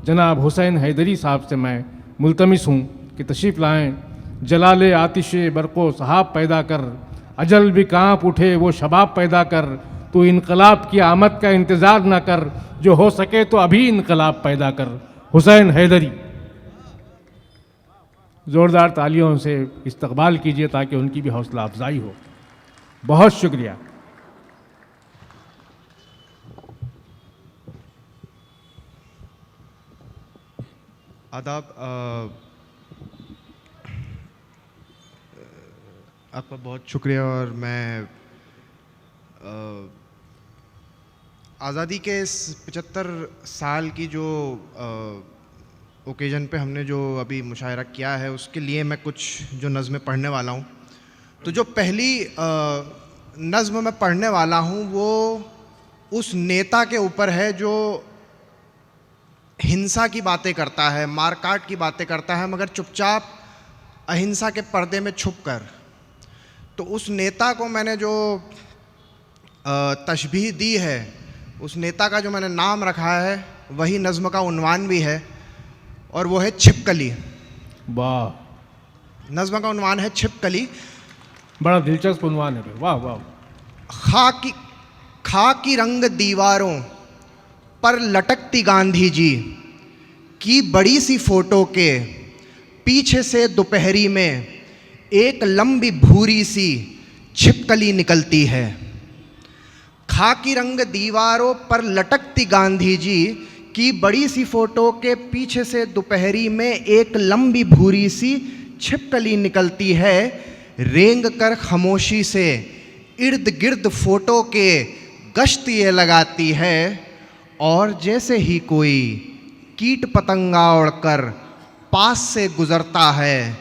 जनाब हुसैन हैदरी साहब से मैं मुल्तमिस हूँ कि तशरीफ़ लाएँ। जलाले आतिशे बरको सहाब पैदा कर, अजल भी कांप उठे वो शबाब पैदा कर। तो इनकलाब की आमद का इंतज़ार न कर, जो हो सके तो अभी इनकलाब पैदा कर। हुसैन हैदरी। ज़ोरदार तालियों से इस्तकबाल कीजिए ताकि उनकी भी हौसला अफजाई हो। बहुत शुक्रिया। आदाब। आपका बहुत शुक्रिया। और मैं आज़ादी के इस 75 साल की जो ओकेज़न पे हमने जो अभी मुशायरा किया है, उसके लिए मैं कुछ जो नज़्में पढ़ने वाला हूँ। तो जो पहली नज़्म मैं पढ़ने वाला हूँ वो उस नेता के ऊपर है जो हिंसा की बातें करता है, मारकाट की बातें करता है, मगर चुपचाप अहिंसा के पर्दे में छुपकर। तो उस नेता को मैंने जो तशबीह दी है, उस नेता का जो मैंने नाम रखा है, वही नज़्म का उन्वान भी है, और वो है छिपकली। वाह। नज़्म का उन्वान है छिपकली। बड़ा दिलचस्प उन्वान है। वाह वाह। खाकी रंग दीवारों पर लटकती गांधी जी की बड़ी सी फोटो के पीछे से दोपहरी में एक लंबी भूरी सी छिपकली निकलती है। खाकी रंग दीवारों पर लटकती गांधी जी की बड़ी सी फोटो के पीछे से दोपहरी में एक लंबी भूरी सी छिपकली निकलती है। रेंग कर खामोशी से इर्द गिर्द फोटो के गश्त ये लगाती है, और जैसे ही कोई कीट पतंगा उड़कर पास से गुजरता है,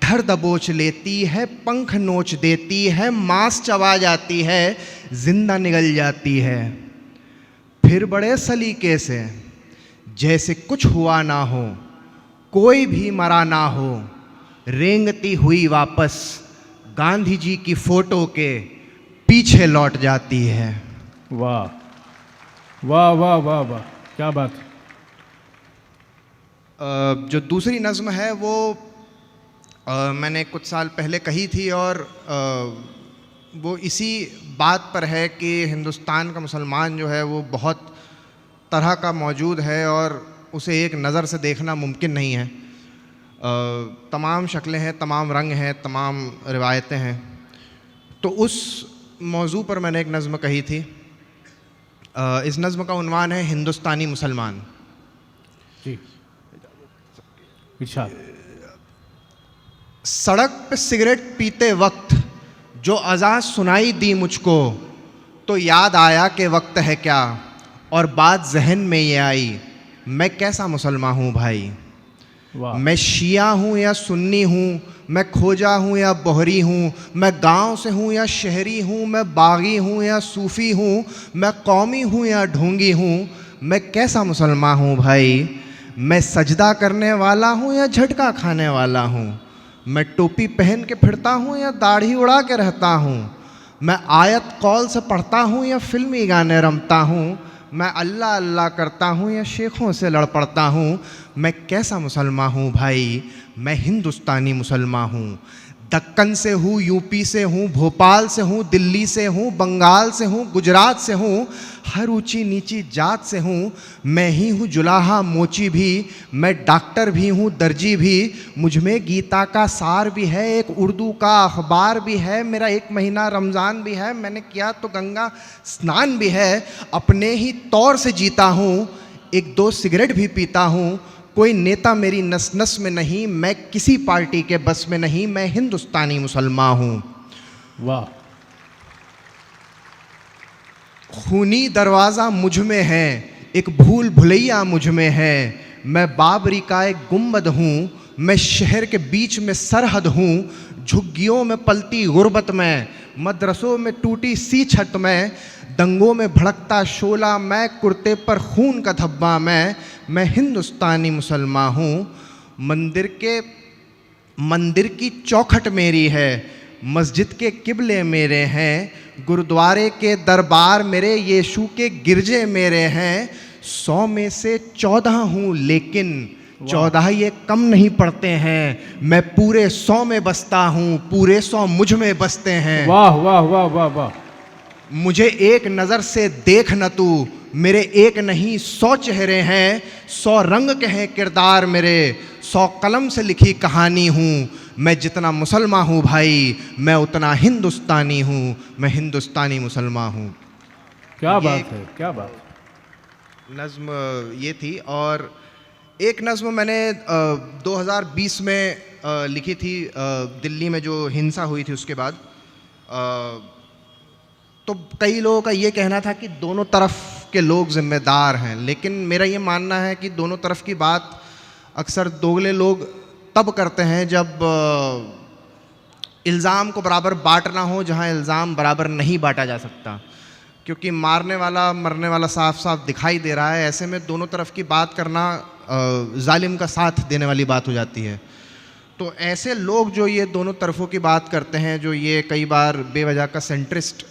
धड़ दबोच लेती है, पंख नोच देती है, मांस चबा जाती है, जिंदा निगल जाती है। फिर बड़े सलीके से जैसे कुछ हुआ ना हो, कोई भी मरा ना हो, रेंगती हुई वापस गांधी जी की फोटो के पीछे लौट जाती है। वाह वाह वाह वाह वाह, क्या बात है। जो दूसरी नज़्म है वो मैंने कुछ साल पहले कही थी, और वो इसी बात पर है कि हिंदुस्तान का मुसलमान जो है वो बहुत तरह का मौजूद है और उसे एक नज़र से देखना मुमकिन नहीं है। तमाम शक्लें हैं, तमाम रंग हैं, तमाम रिवायतें हैं। तो उस मौजू पर मैंने एक नज़्म कही थी। इस नज़्म का उन्वान है हिंदुस्तानी मुसलमान। जी इरशाद। सड़क पे सिगरेट पीते वक्त जो अज़ान सुनाई दी मुझको, तो याद आया कि वक्त है क्या, और बात जहन में ये आई, मैं कैसा मुसलमान हूँ भाई। मैं शिया हूँ या सुन्नी हूँ, मैं खोजा हूँ या बोहरी हूँ, मैं गांव से हूँ या शहरी हूँ, मैं बागी हूँ या सूफ़ी हूँ, मैं कौमी हूँ या ढोंगी हूँ, मैं कैसा मुसलमान हूँ भाई। मैं सजदा करने वाला हूँ या झटका खाने वाला हूँ, मैं टोपी पहन के फिरता हूँ या दाढ़ी उड़ा के रहता हूँ, मैं आयत कौल से पढ़ता हूँ या फिल्मी गाने रमता हूँ, मैं अल्लाह अल्लाह करता हूँ या शेखों से लड़ पड़ता हूँ, मैं कैसा मुसलमान हूँ भाई। मैं हिंदुस्तानी मुसलमान हूँ। दक्कन से हूँ, यूपी से हूँ, भोपाल से हूँ, दिल्ली से हूँ, बंगाल से हूँ, गुजरात से हूँ, हर ऊंची नीची जात से हूँ। मैं ही हूँ जुलाहा मोची भी, मैं डॉक्टर भी हूँ, दर्जी भी, मुझ में गीता का सार भी है, एक उर्दू का अखबार भी है, मेरा एक महीना रमज़ान भी है, मैंने किया तो गंगा स्नान भी है, अपने ही तौर से जीता हूँ, एक दो सिगरेट भी pीता हूँ, कोई नेता मेरी नस नस में नहीं, मैं किसी पार्टी के बस में नहीं, मैं हिंदुस्तानी मुसलमान हूँ। वाह। खूनी दरवाज़ा मुझ में है, एक भूल भुलैया मुझ में है, मैं बाबरी का एक गुंबद हूँ, मैं शहर के बीच में सरहद हूँ, झुग्गियों में पलती गुर्बत में, मदरसों में टूटी सी छत में, दंगों में भड़कता शोला मैं, कुर्ते पर खून का धब्बा मैं हिंदुस्तानी मुसलमान हूँ। मंदिर की चौखट मेरी है, मस्जिद के किबले मेरे हैं, गुरुद्वारे के दरबार मेरे, यीशु के गिरजे मेरे हैं, 100 में से 14 हूँ, लेकिन 14 ये कम नहीं पड़ते हैं। मैं पूरे 100 में बसता हूँ, पूरे 100 मुझ में बसते हैं। वाह वाह वाह वाह वाह। मुझे एक नज़र से देख न तू, मेरे एक नहीं 100 चेहरे हैं, 100 रंग के हैं किरदार मेरे, 100 कलम से लिखी कहानी हूँ। मैं जितना मुसलमान हूँ भाई, मैं उतना हिंदुस्तानी हूँ, मैं हिंदुस्तानी मुसलमान हूँ। क्या ये बात है, क्या बात है। नज़्म ये थी। और एक नज़्म मैंने 2020 में लिखी थी, दिल्ली में जो हिंसा हुई थी उसके बाद। तो कई लोगों का ये कहना था कि दोनों तरफ के लोग जिम्मेदार हैं, लेकिन मेरा ये मानना है कि दोनों तरफ की बात अक्सर दोगले लोग तब करते हैं जब इल्ज़ाम को बराबर बांटना हो जहां इल्ज़ाम बराबर नहीं बांटा जा सकता। क्योंकि मारने वाला मरने वाला साफ साफ दिखाई दे रहा है, ऐसे में दोनों तरफ की बात करना जालिम का साथ देने वाली बात हो जाती है। तो ऐसे लोग जो ये दोनों तरफों की बात करते हैं, जो ये कई बार बेवजह का सेंट्रिस्ट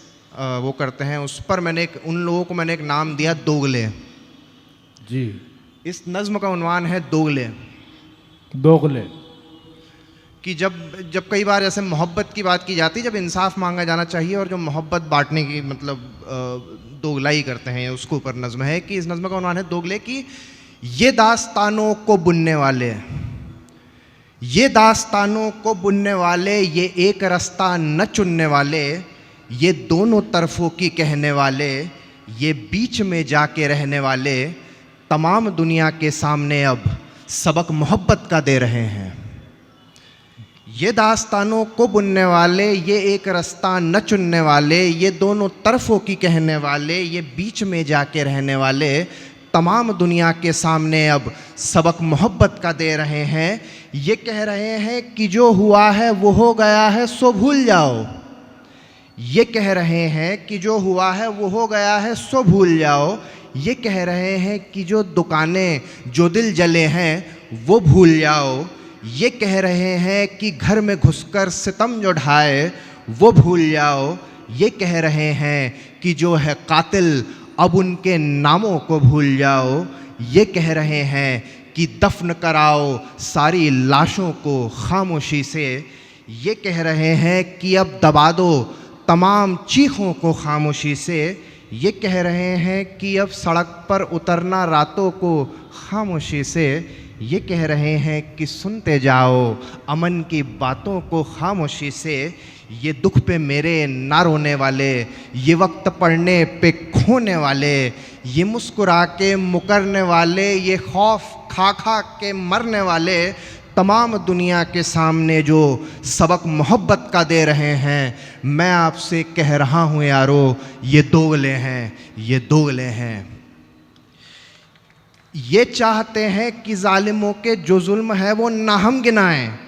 वो करते हैं, उस पर उन लोगों को मैंने एक नाम दिया, दोगले। जी। इस नज़्म का उन्वान है दोगले। दोगले। कि जब कई बार जैसे मोहब्बत की बात की जाती है, जब इंसाफ मांगा जाना चाहिए और जो मोहब्बत बांटने की मतलब दोगलाई करते हैं, उसके ऊपर नज़्म है। कि इस नज़्म का उन्वान है दोगले। कि ये दास्तानों को बुनने वाले, ये दास्तानों को बुनने वाले, ये एक रास्ता न चुनने वाले, ये दोनों तरफों की कहने वाले, ये बीच में जाके रहने वाले, तमाम दुनिया के सामने अब सबक मोहब्बत का दे रहे हैं। ये दास्तानों को बुनने वाले, ये एक रास्ता न चुनने वाले, ये दोनों तरफों की कहने वाले, ये बीच में जाके रहने वाले, तमाम दुनिया के सामने अब सबक मोहब्बत का दे रहे हैं। ये कह रहे हैं कि जो हुआ है वो हो गया है, सो भूल जाओ। ये कह रहे हैं कि जो हुआ है वो हो गया है, सो भूल जाओ। ये कह रहे हैं कि जो दुकानें जो दिल जले हैं वो भूल जाओ। ये कह रहे हैं कि घर में घुसकर सितम जो ढाए वो भूल जाओ। ये कह रहे हैं कि जो है कातिल अब उनके नामों को भूल जाओ। ये कह रहे हैं कि दफन कराओ सारी लाशों को खामोशी से। ये कह रहे हैं कि अब दबा दो तमाम चीखों को खामोशी से। ये कह रहे हैं कि अब सड़क पर उतरना रातों को खामोशी से। ये कह रहे हैं कि सुनते जाओ अमन की बातों को खामोशी से। ये दुख पे मेरे ना रोने वाले, ये वक्त पड़ने पे खोने वाले, ये मुस्कुरा के मुकरने वाले, ये खौफ खा खा के मरने वाले, तमाम दुनिया के सामने जो सबक मोहब्बत का दे रहे हैं, मैं आपसे कह रहा हूँ यारो, ये दोगले हैं, ये दोगले हैं। ये चाहते हैं कि जालिमों के जो जुल्म है वो नाहम गिनाएं।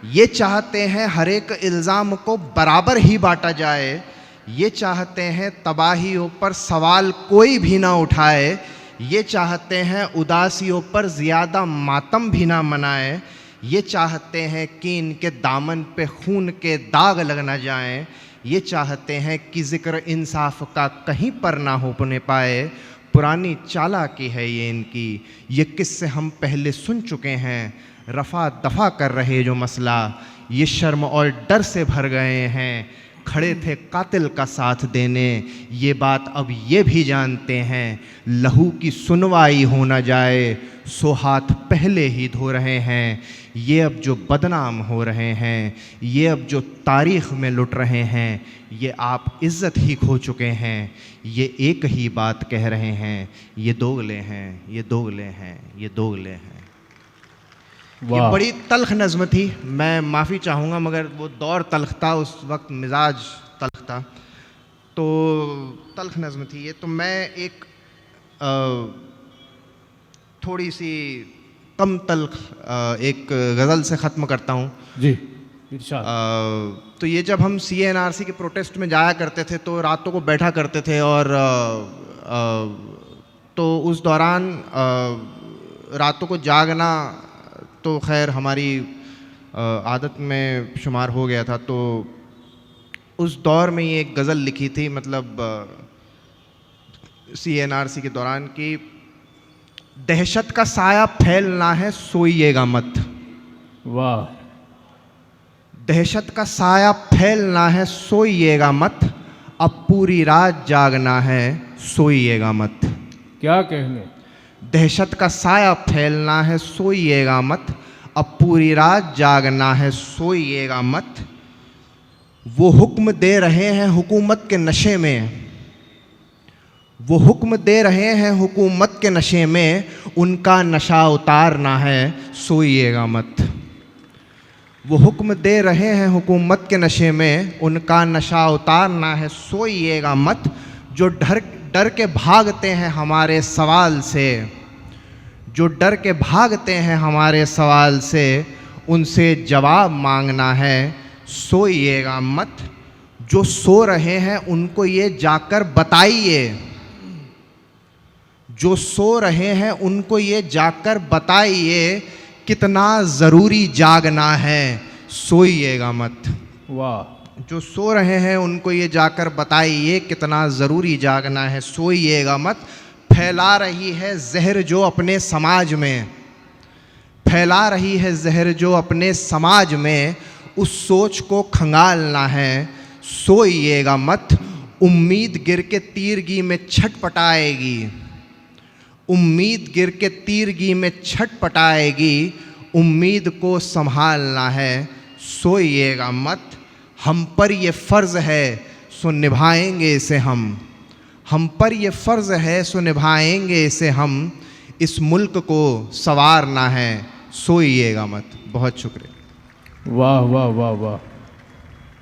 ये चाहते हैं हर एक इल्ज़ाम को बराबर ही बांटा जाए। ये चाहते हैं तबाहियों पर सवाल कोई भी ना उठाए। ये चाहते हैं उदासियों पर ज़्यादा मातम भी ना मनाए। ये चाहते हैं कि इनके दामन पे खून के दाग लग ना जाएं। ये चाहते हैं कि ज़िक्र इंसाफ का कहीं पर ना हो पाए। पुरानी चालाकी है ये इनकी, ये किस्से हम पहले सुन चुके हैं। रफ़ा दफ़ा कर रहे जो मसला, ये शर्म और डर से भर गए हैं। खड़े थे कातिल का साथ देने, ये बात अब ये भी जानते हैं। लहू की सुनवाई हो न जाए, सो हाथ पहले ही धो रहे हैं। ये अब जो बदनाम हो रहे हैं, ये अब जो तारीख़ में लुट रहे हैं, ये आप इज़्ज़त ही खो चुके हैं। ये एक ही बात कह रहे हैं, ये दोगले हैं, ये दोगले हैं, ये दोगले हैं। ये बड़ी तल्ख नज़्म थी, मैं माफ़ी चाहूँगा, मगर वो दौर तल्ख था, उस वक्त मिजाज तल्ख था, तो तल्ख नज़्म थी ये। तो मैं एक थोड़ी सी कम तल्ख एक गज़ल से ख़त्म करता हूँ। जी इरशाद। तो ये जब हम CNRC के प्रोटेस्ट में जाया करते थे तो रातों को बैठा करते थे, और तो उस दौरान रातों को जागना तो खैर हमारी आदत में शुमार हो गया था। तो उस दौर में ये एक गज़ल लिखी थी, मतलब CNRC के दौरान की, दहशत का साया फैलना है, सोइएगा मत। वाह। दहशत का साया फैलना है, सोइएगा मत। अब पूरी रात जागना है, सोइएगा मत। क्या कहने। दहशत का साया फैलना है, सोइएगा मत। अब पूरी रात जागना है, सोइएगा मत। वो हुक्म दे रहे हैं हुकूमत के नशे में, वो हुक्म दे रहे हैं हुकूमत के नशे में, उनका नशा उतारना है, सोइएगा मत। वो हुक्म दे रहे हैं हुकूमत के नशे में, उनका नशा उतारना है, सोइएगा मत। जो डर के भागते हैं हमारे सवाल से, जो डर के भागते हैं हमारे सवाल से, उनसे जवाब मांगना है, सोइएगा मत। जो सो रहे हैं उनको ये जाकर बताइए, जो सो रहे हैं उनको ये जाकर बताइए, कितना ज़रूरी जागना है, सोइएगा मत। वाह। जो सो रहे हैं उनको ये जाकर बताइए, कितना ज़रूरी जागना है, सोइएगा मत। फैला रही है जहर जो अपने समाज में, फैला रही है जहर जो अपने समाज में, उस सोच को खंगालना है, सोइएगा मत। उम्मीद गिर के तीरगी में छटपटाएगी, उम्मीद गिर के तीरगी में छटपटाएगी, उम्मीद को संभालना है, सोइएगा मत। हम पर ये फ़र्ज़ है, सो निभाएंगे इसे हम पर ये फ़र्ज़ है, सो निभाएंगे इसे हम। इस मुल्क को संवारना है, सोइएगा मत। बहुत शुक्रिया। वाह वाह वाह वाह।